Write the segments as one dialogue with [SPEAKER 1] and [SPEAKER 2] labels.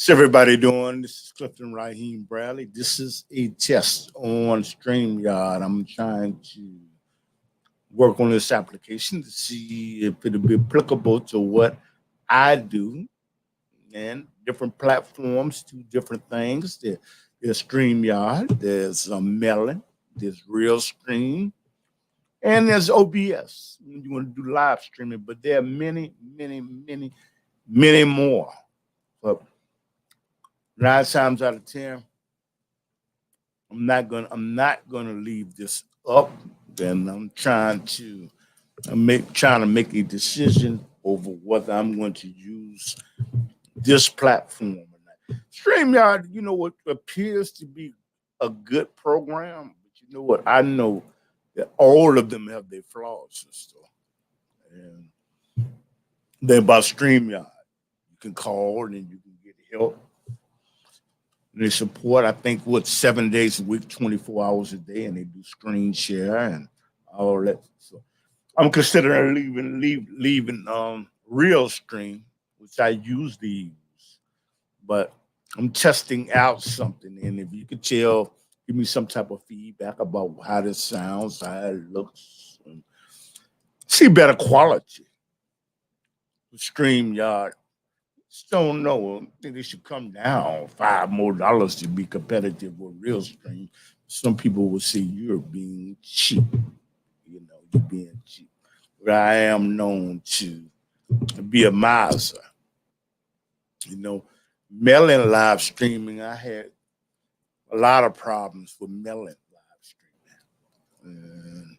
[SPEAKER 1] What's everybody doing? This is Clifton Raheem Bradley. This is a test on Streamyard. I'm trying to work on this application to see if it'll be applicable to what I do and different platforms do different things. There's Streamyard, there's Melon, there's Real Stream, and there's OBS when you want to do live streaming. But there are many more. But 9 times out of 10, I'm not gonna leave this up. Then I'm trying to make a decision over whether I'm going to use this platform or not. StreamYard, what appears to be a good program, but you know what? I know that all of them have their flaws and stuff. And they're about StreamYard. You can call and you can get help. They support, I think, 7 days a week, 24 hours a day, and they do screen share and all that. So I'm considering leaving Real Stream, which I usually use, but I'm testing out something. And if you could give me some type of feedback about how this sounds, how it looks, and see better quality. StreamYard. Just don't know. I think they should come down $5 more to be competitive with Real Stream. Some people would say you're being cheap. You're being cheap. But I am known to be a miser. Melon live streaming, I had a lot of problems with Melon live streaming.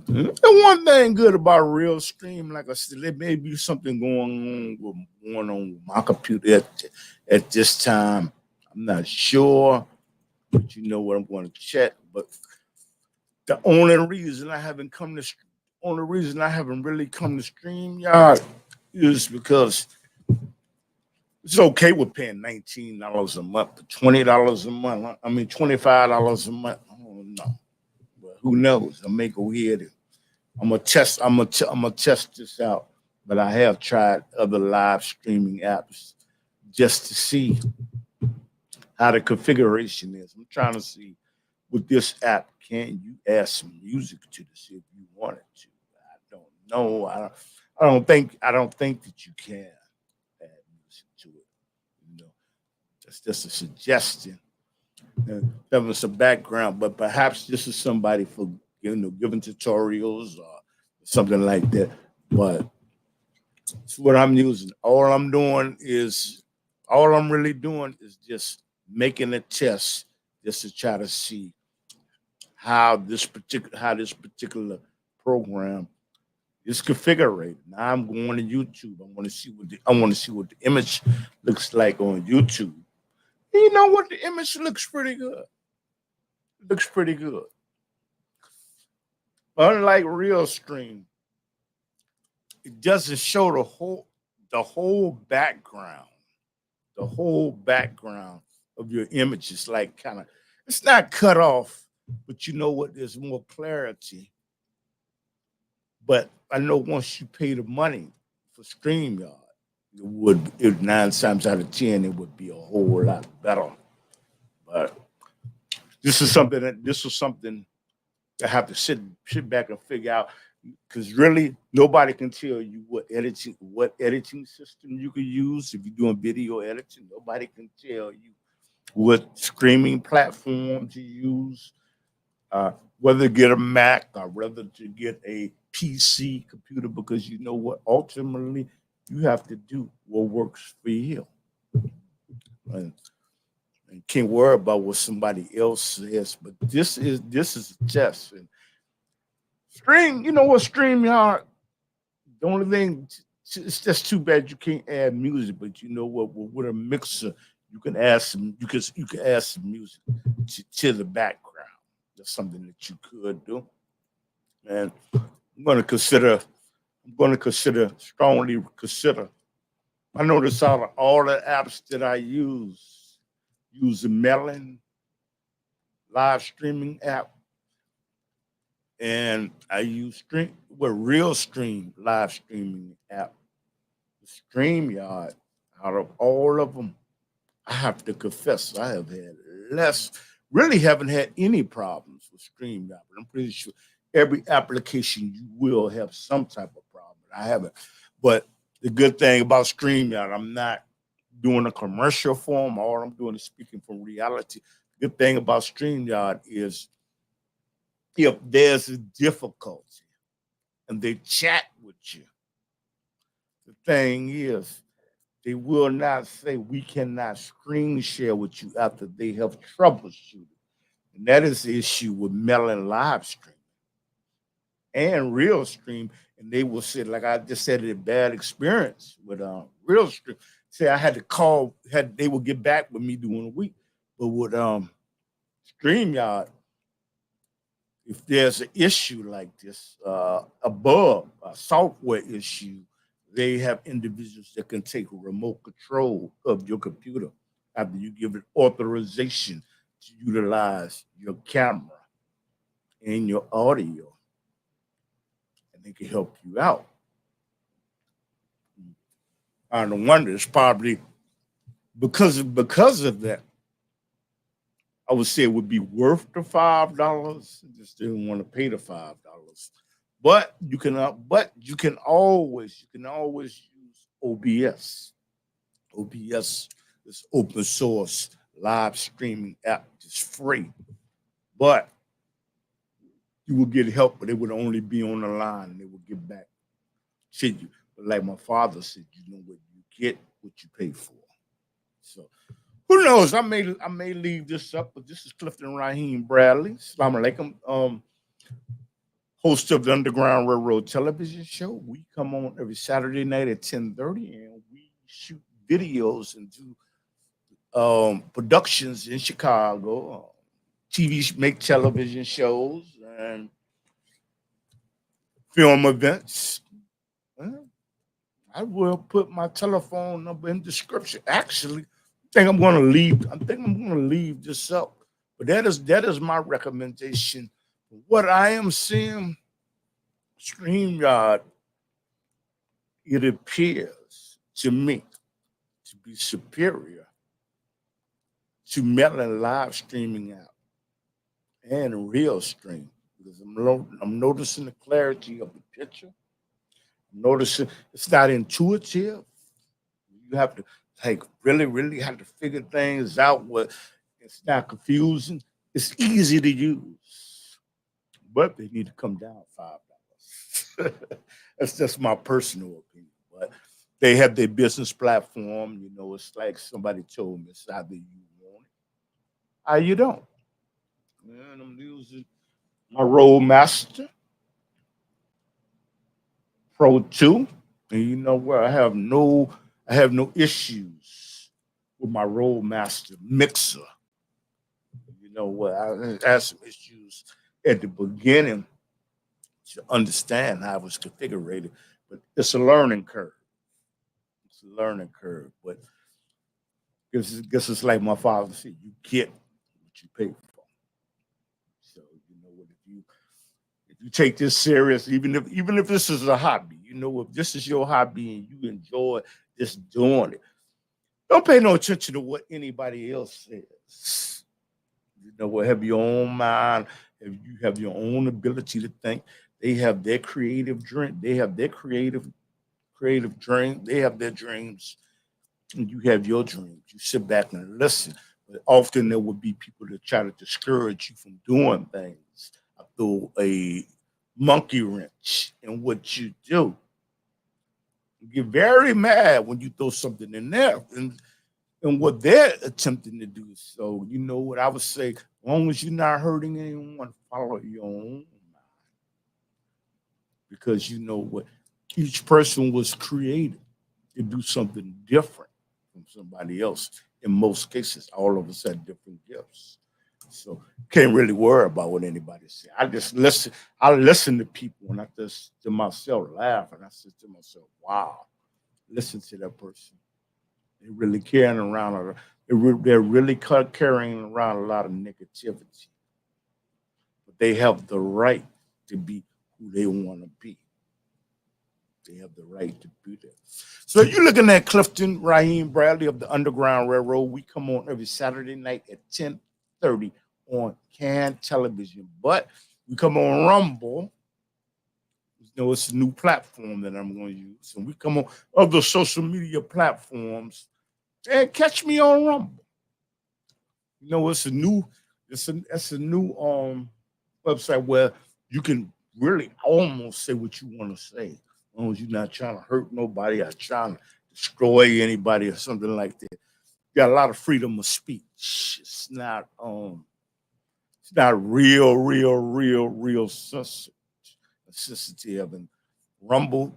[SPEAKER 1] And one thing good about Real Stream, like I said, there may be something going on with my computer at this time. I'm not sure, but you know what, I'm going to check. But the only reason I haven't really come to StreamYard is because it's okay with paying $19 a month, $20 a month. I mean, $25 a month. I don't know. Who knows? I may go ahead and I'm gonna test this out. But I have tried other live streaming apps just to see how the configuration is. I'm trying to see with this app, can you add some music to this if you wanted to? I don't know. I don't think that you can add music to it. That's just a suggestion. That was some background, but perhaps this is somebody for giving tutorials or something like that. But it's what I'm using. All I'm really doing is just making a test just to try to see how this particular program is configured. Now I'm going to YouTube. I want to see what the image looks like on YouTube. You know what? The image looks pretty good. It looks pretty good. Unlike Real Stream, it doesn't show the whole background. The whole background of your image is like it's not cut off, but you know what? There's more clarity. But I know once you pay the money for StreamYard, 9 times out of 10, it would be a whole lot better. But this is something I have to sit back and figure out, because really nobody can tell you what editing system you can use if you're doing video editing. Nobody can tell you what streaming platform to use, whether to get a Mac or whether to get a PC computer, because you know what, ultimately you have to do what works for you. And can't worry about what somebody else says. But this is a test. And StreamYard, the only thing, it's just too bad you can't add music. But you know what? With a mixer, you can add some music to the background. That's something that you could do. And I'm going to strongly consider. I notice out of all the apps that I use the Melon live streaming app, and I use Real Stream live streaming app. StreamYard, out of all of them, I have to confess, I have had less, really haven't had any problems with StreamYard, but I'm pretty sure every application you will have some type of problem. I haven't. But the good thing about StreamYard, I'm not doing a commercial for them. All I'm doing is speaking from reality. Good thing about StreamYard is if there's a difficulty and they chat with you, the thing is, they will not say we cannot screen share with you after they have troubleshooted. And that is the issue with Melon live stream and real stream. And they will say, like I just said, a bad experience with real stream. Say I had to call, they will get back with me during the week. But with StreamYard, if there's an issue like this, above a software issue, they have individuals that can take remote control of your computer after you give it authorization to utilize your camera and your audio, and they can help you out. I don't wonder, it's probably because of that. I would say it would be worth the $5. Just didn't want to pay the $5. But you can always use OBS. OBS is open source live streaming app. It's free, but you will get help, but it would only be on the line and they will get back to you. But like my father said, you know what you get, what you pay for. So who knows? I may leave this up, but this is Clifton Raheem Bradley. Assalamu alaikum. Host of the Underground Railroad television show. We come on every Saturday night at 10:30, and we shoot videos and do productions in Chicago. TV make television shows and film events. Well, I will put my telephone number in the description. Actually, I think I'm gonna leave this up. But that is my recommendation. What I am seeing, StreamYard, it appears to me to be superior to Melon live streaming app and real stream because I'm noticing the clarity of the picture. I'm noticing it's not intuitive. You have to like really have to figure things out. What it's not confusing. It's easy to use, but they need to come down $5. That's just my personal opinion. But they have their business platform. You know, it's like somebody told me it's either you want it or you don't. And I'm using my Roadmaster Pro 2. And you know where I have no issues with my Roadmaster mixer. You know what? I had some issues at the beginning to understand how it was configured, but it's a learning curve. It's a learning curve. But guess it's like my father said, you get what you pay for. So you know what, if you take this serious, even if this is a hobby, you know, if this is your hobby and you enjoy just doing it, don't pay no attention to what anybody else says. You know what? Have your own mind. If you have your own ability to think, they have their creative dream. They have their creative dream. They have their dreams, and you have your dreams. You sit back and listen. But often there will be people that try to discourage you from doing things. I throw a monkey wrench in what you do. You get very mad when you throw something in there. And what they're attempting to do. So, you know what I would say, as long as you're not hurting anyone, follow your own mind. Because you know what, each person was created to do something different from somebody else. In most cases, all of us had different gifts. So can't really worry about what anybody says. I listen to people and I just to myself laugh and I said to myself, wow, listen to that person. They're really carrying around they're really carrying around a lot of negativity. But they have the right to be who they want to be. They have the right to do that. So you're looking at Clifton Raheem Bradley of the Underground Railroad. We come on every Saturday night at 10:30 on Can Television. But we come on Rumble. You know, it's a new platform that I'm going to use. And we come on other social media platforms and catch me on Rumble. You know, it's a new website where you can really almost say what you want to say. As long as you're not trying to hurt nobody or trying to destroy anybody or something like that. You got a lot of freedom of speech. It's not real sensitive. And Rumble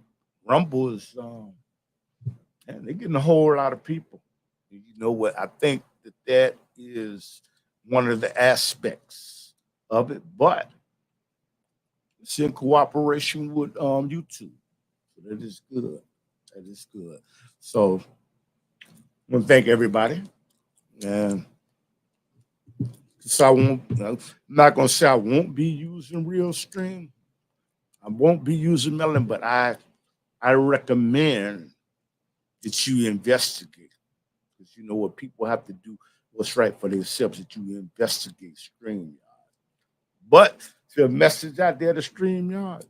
[SPEAKER 1] is and they're getting a whole lot of people. You know what? I think that is one of the aspects of it, but it's in cooperation with YouTube. So that is good. That is good. So I want to thank everybody. And so I'm not going to say I won't be using Real Stream. I won't be using Melon, but I recommend that you investigate. Because you know what, people have to do what's right for themselves, that you investigate StreamYard. But the message out there to StreamYard,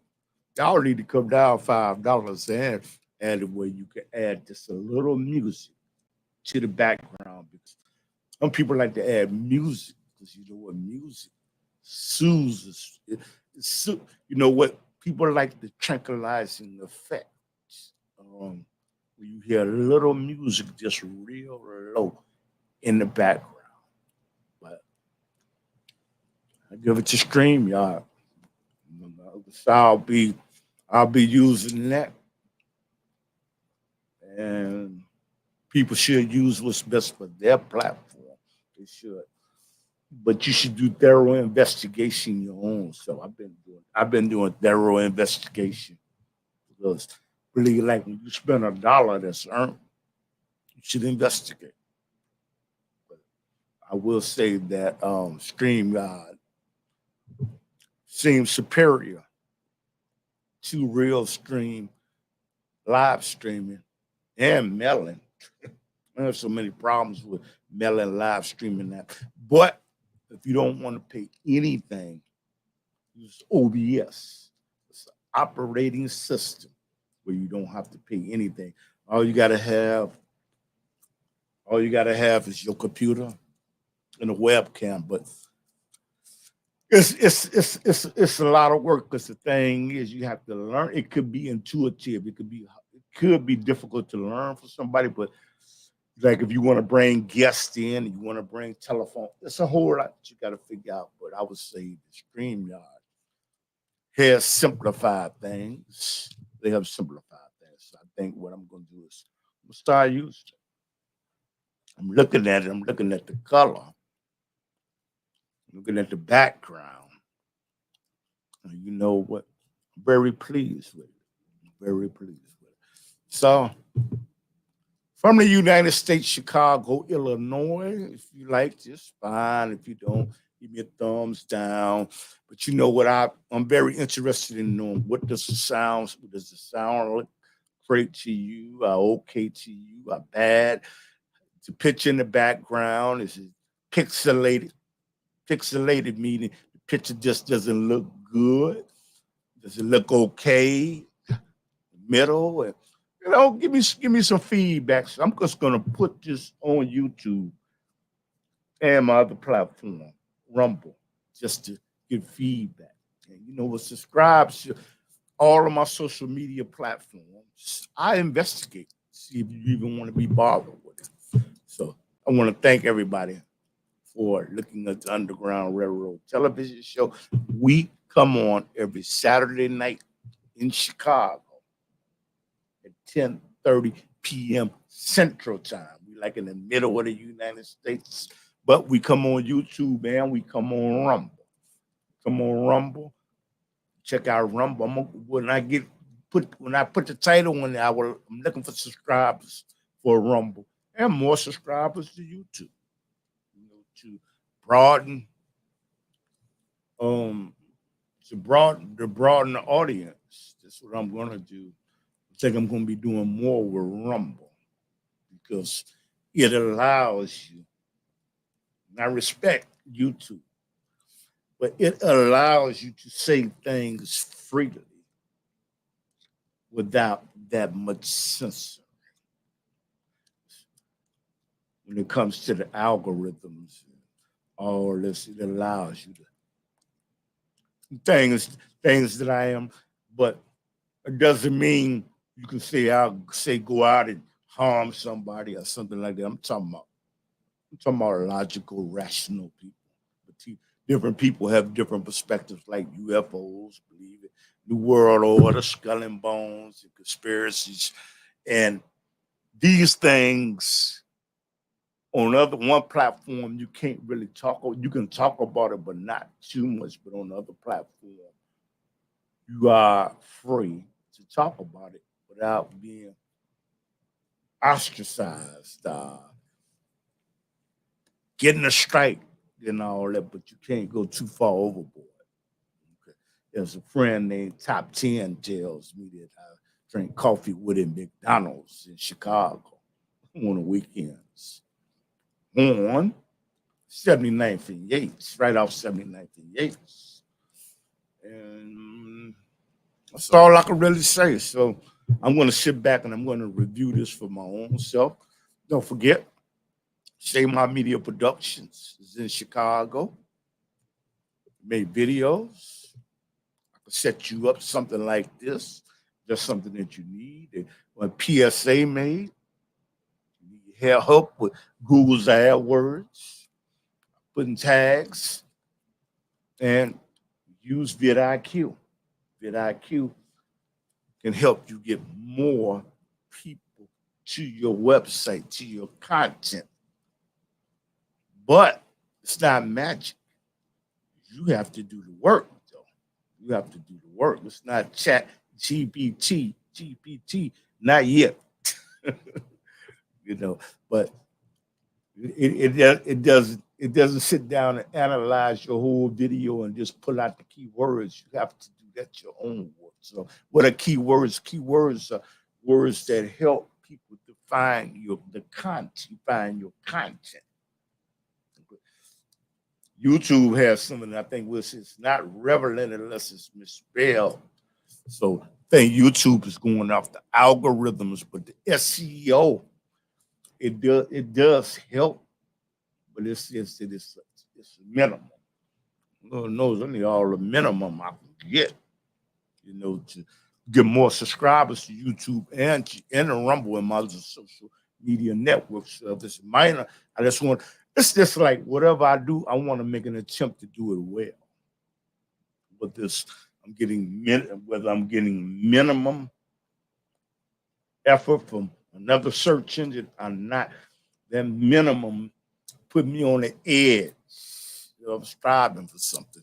[SPEAKER 1] y'all need to come down $5 and add where you can add just a little music to the background. Because some people like to add music because you know what, music soothes. You know what, people like the tranquilizing effect. When you hear a little music just real low in the background. But I give it to StreamYard. So I'll be using that. And people should use what's best for their platform. They should. But you should do thorough investigation your own. So I've been doing thorough investigation. Because really, like when you spend $1 that's earned, you should investigate. But I will say that StreamYard seems superior to Real Stream, live streaming, and Melon. There's so many problems with Melon live streaming that. But if you don't want to pay anything, use OBS. It's an operating system where you don't have to pay anything. All you gotta have is your computer and a webcam. But it's a lot of work because the thing is you have to learn. It could be intuitive. It could be difficult to learn for somebody, but like if you want to bring guests in, you want to bring telephone, it's a whole lot that you got to figure out. But I would say the StreamYard has simplified things. They have simplified things. So I think what I'm going to do is I'm going to start using it. I'm looking at it. I'm looking at the color. I'm looking at the background. And you know what? I'm very pleased with it. I'm very pleased with it. So from the United States, Chicago, Illinois. If you like, just fine. If you don't, give me a thumbs down. But you know what? I'm very interested in knowing what does the sound look great to you? Okay to you? Bad? The picture in the background is it pixelated? Pixelated meaning the picture just doesn't look good. Does it look okay? Middle? And, you know, give me some feedback. So I'm just gonna put this on YouTube and my other platform, Rumble, just to get feedback. And you know what? Subscribe to all of my social media platforms. I investigate, see if you even want to be bothered with it. So I want to thank everybody for looking at the Underground Railroad television show. We come on every Saturday night in Chicago at 10:30 p.m. Central Time. We like in the middle of the United States, but we come on YouTube, man. We come on Rumble. Come on Rumble. Check out Rumble. When I put the title on there, I'm looking for subscribers for Rumble and more subscribers to YouTube. You know, to broaden to broaden the audience. That's what I'm gonna do. I think I'm going to be doing more with Rumble because it allows you, and I respect YouTube, but it allows you to say things freely without that much censor when it comes to the algorithms. All this, it allows you to things that I am, but it doesn't mean you can say I'll say go out and harm somebody or something like that. I'm talking about logical, rational people. But different people have different perspectives, like UFOs, believe it, New World Order, skull and bones, and conspiracies, and these things on other one platform you can't really talk. You can talk about it, but not too much. But on the other platform, you are free to talk about it without being ostracized, getting a strike and all that, but you can't go too far overboard. Okay. There's a friend named Top 10 tells me that I drink coffee with him McDonald's in Chicago on the weekends. On 79th and Yates, right off 79th and Yates. And that's all I can really say. So I'm going to sit back and I'm going to review this for my own self. Don't forget, Say My Media Productions is in Chicago. Made videos. I could set you up something like this. Just something that you need. When PSA made, you need help with Google's AdWords, putting tags, and use vidIQ. vidIQ can help you get more people to your website, to your content. But it's not magic. You have to do the work, though. You have to do the work. It's not chat GPT, not yet. But it doesn't sit down and analyze your whole video and just pull out the keywords. You have to do that your own work. So what are keywords? Keywords are words that help people to find the content, find your content. YouTube has something I think it's not relevant unless it's misspelled. So I think YouTube is going off the algorithms, but the SEO, it does help, but it's minimum. Lord knows only all the minimum I can get, to get more subscribers to YouTube and the Rumble and my other social media networks. So if it's minor, it's just like whatever I do, I want to make an attempt to do it well. But whether I'm getting minimum effort from another search engine or not, that minimum put me on the edge of striving for something.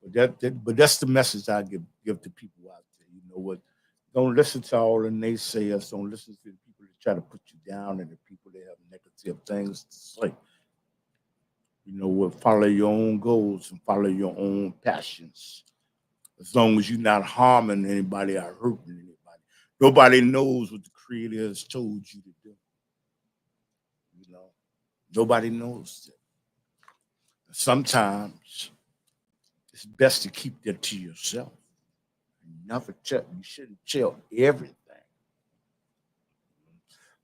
[SPEAKER 1] But that's the message I give to people out there. You know what? Don't listen to all the naysayers. Don't listen to the people that try to put you down and the people that have negative things to say. You know what? Follow your own goals and follow your own passions. As long as you're not harming anybody or hurting anybody. Nobody knows what the Creator has told you to do. Nobody knows that. Sometimes it's best to keep that to yourself. You shouldn't tell everything.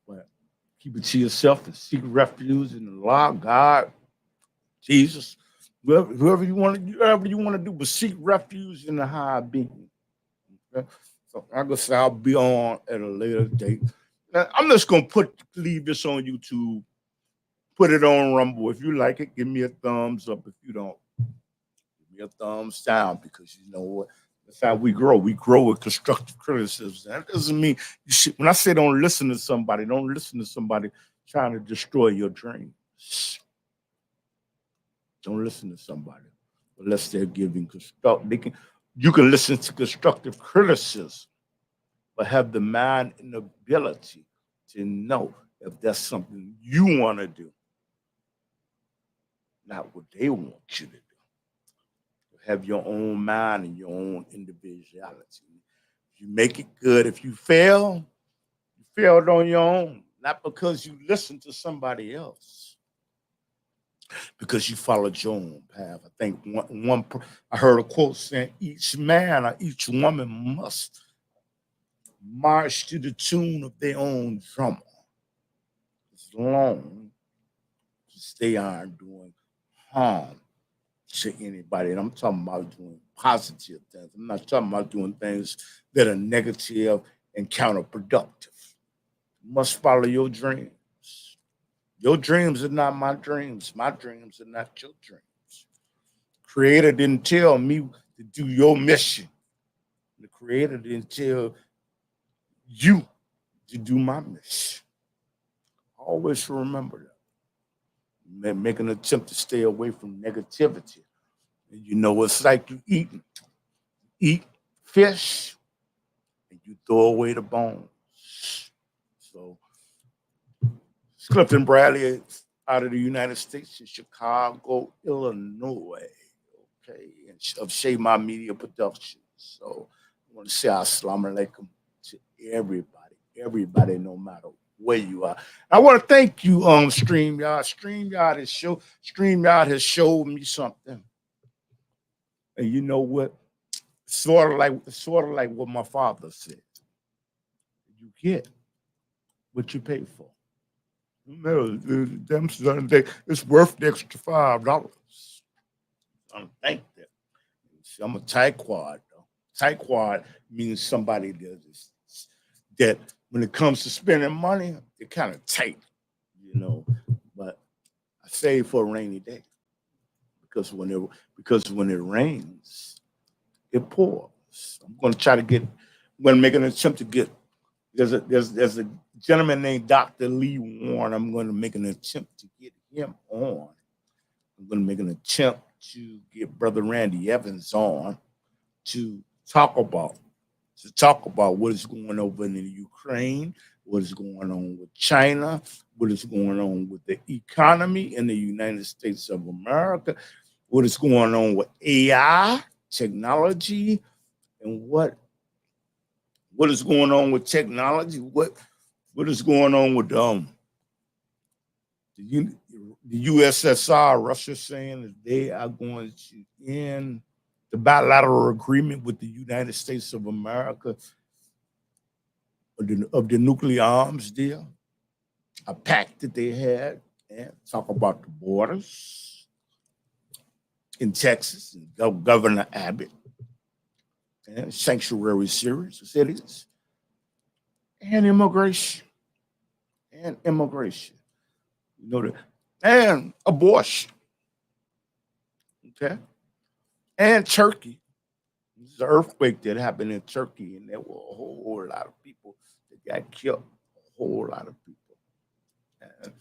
[SPEAKER 1] But keep it to yourself and seek refuge in the law, God, Jesus, whoever you want to do, but seek refuge in the high being. Okay? So I guess I'll be on at a later date. Now, I'm just gonna leave this on YouTube, put it on Rumble. If you like it, give me a thumbs up. If you don't, give me a thumbs down, because you know what? That's how we grow. We grow with constructive criticism. That doesn't mean you should. When I say don't listen to somebody trying to destroy your dreams. Don't listen to somebody unless they're giving you can listen to constructive criticism, but have the mind and ability to know if that's something you want to do, not what they want you to do. Have your own mind and your own individuality. You make it good. If you fail, you failed on your own, not because you listened to somebody else, because you followed your own path. I think I heard a quote saying, each man or each woman must march to the tune of their own drummer. As long as they aren't doing harm to anybody. And I'm talking about doing positive things. I'm not talking about doing things that are negative and counterproductive. You must follow your dreams. Your dreams are not my dreams. My dreams are not your dreams. Creator didn't tell me to do your mission. The Creator didn't tell you to do my mission. Always remember that. Make an attempt to stay away from negativity. And you know, it's like you eat fish and you throw away the bones. So it's Clifton Bradley out of the United States in Chicago, Illinois. Okay, and of Shema Media Productions. So I want to say assalamu alaikum to everybody, no matter where you are. I want to thank you, Streamyard. Streamyard has showed me something. And you know what? Sort of like what my father said. You get what you pay for. It's worth the extra $5. I thank that. See, I'm a tightwad though. Tightwad means somebody that when it comes to spending money, they're kind of tight, you know. But I save for a rainy day because when it rains, it pours. I'm going to make an attempt to get. There's a gentleman named Dr. Lee Warren. I'm going to make an attempt to get him on. I'm going to make an attempt to get Brother Randy Evans on to talk about what is going over in the Ukraine, what is going on with China, what is going on with the economy in the United States of America, what is going on with AI technology, and what is going on with technology, what is going on with the USSR, Russia saying that they are going to end the bilateral agreement with the United States of America of the nuclear arms deal, a pact that they had, and talk about the borders in Texas and Governor Abbott and sanctuary cities and immigration. You know that, and abortion. Okay. And Turkey. This is an earthquake that happened in Turkey, and there were a whole lot of people that got killed. A whole lot of people. And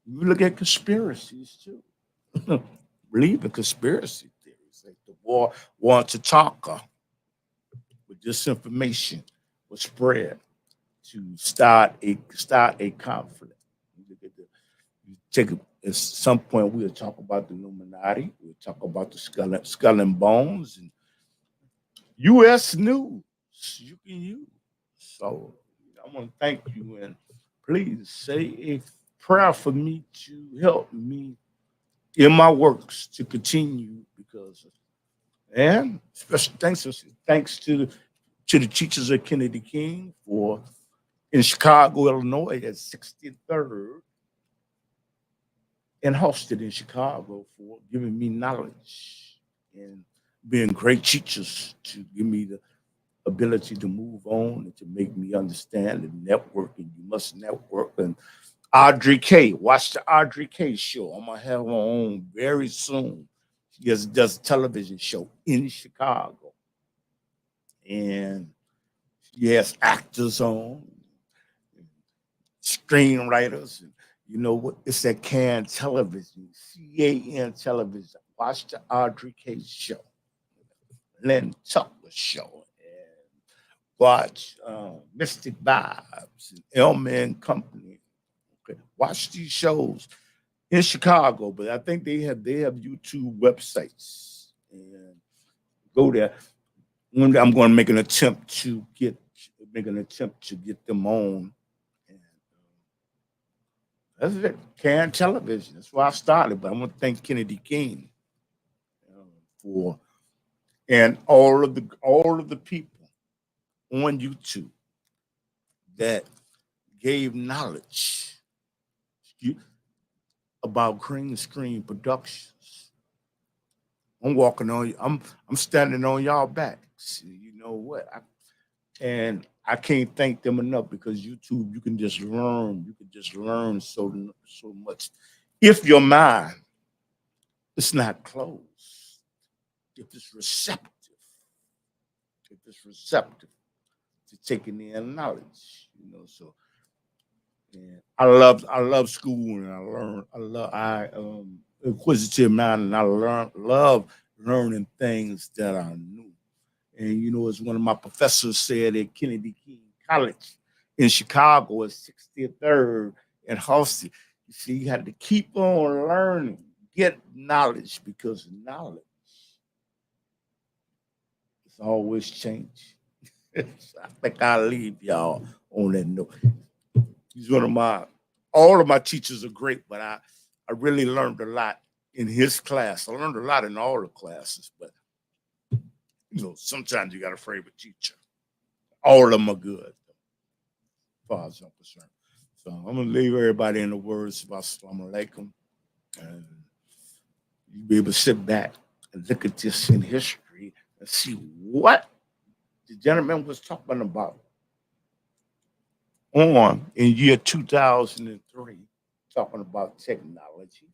[SPEAKER 1] you look at conspiracies too. Believe in conspiracy theories, like the war on Tatanka, with disinformation was spread to start a conflict. At some point, we'll talk about the Illuminati. We'll talk about the skull and bones and U.S. news you can use. So I want to thank you, and please say a prayer for me to help me in my works to continue, because and special thanks to the teachers of Kennedy King for in Chicago, Illinois at 63rd and hosted in Chicago for giving me knowledge and being great teachers to give me the ability to move on and to make me understand the networking. You must network. And Audrey K, watch the Audrey K show. I'm gonna have her on very soon. She just does a television show in Chicago, and she has actors on, screenwriters, and you know what? It's that CAN television, CAN television. Watch the Audrey K show, Len Tucker show, and watch Mystic Vibes and Elmer and Company. Okay, watch these shows in Chicago, but I think they have YouTube websites, and go there. One day I'm going to make an attempt to get make an attempt to get them on. And that's it. Can television. That's where I started. But I want to thank Kennedy King for and all of the people on YouTube that gave knowledge about green screen productions. I'm walking on. I'm standing on y'all backs. You know what? And I can't thank them enough because YouTube, you can just learn. You can just learn so much. If your mind is not closed, if it's receptive, to taking in knowledge, you know. So, and I love school, and I inquisitive mind, and I love learning things that I knew. And you know, as one of my professors said at Kennedy King College in Chicago at 63rd and Halsey, you see, you had to keep on learning, get knowledge, because knowledge is always change. So I think I'll leave y'all on that note. He's one of all of my teachers are great, but I really learned a lot in his class. I learned a lot in all the classes, but you know, sometimes you got a favorite teacher. All of them are good, as far as I'm concerned. So I'm gonna leave everybody in the words of Assalamu alaikum, and you be able to sit back and look at this in history and see what the gentleman was talking about in year 2003, talking about technology.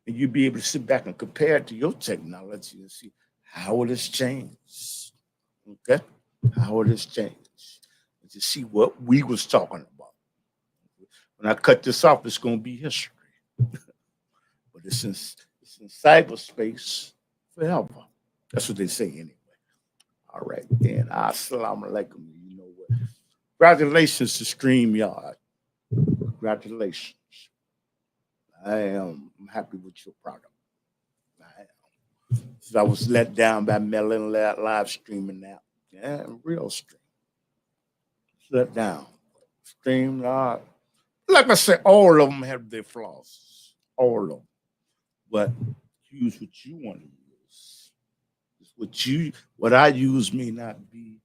[SPEAKER 1] And you'd be able to sit back and compare it to your technology and see how it has changed. Okay? How it has changed. And to see what we was talking about. When I cut this off, it's going to be history. But it's in cyberspace forever. That's what they say anyway. All right, then. Assalamu alaikum. You know what? Congratulations to Streamyard. Congratulations. I'm happy with your product. I am. So I was let down by Melon live streaming now. Yeah, real stream. Let down. Streamyard. Like I said, all of them have their flaws. All of them. But use what you want to use. What I use may not be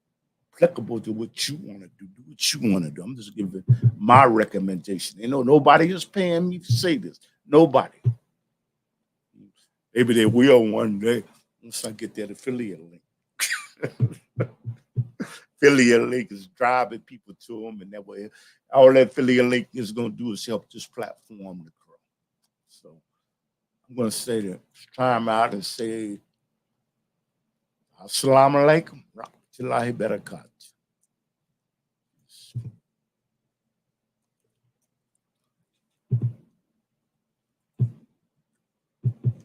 [SPEAKER 1] applicable to what you want to do. Do what you want to do. I'm just giving my recommendation. You know, nobody is paying me to say this. Nobody. Maybe they will one day once I get that affiliate link. Affiliate link is driving people to them, and that way, all that affiliate link is going to do is help this platform to grow. So I'm going to say that. Time out and say, Assalamu alaikum. Rahmatullahi barakatuh.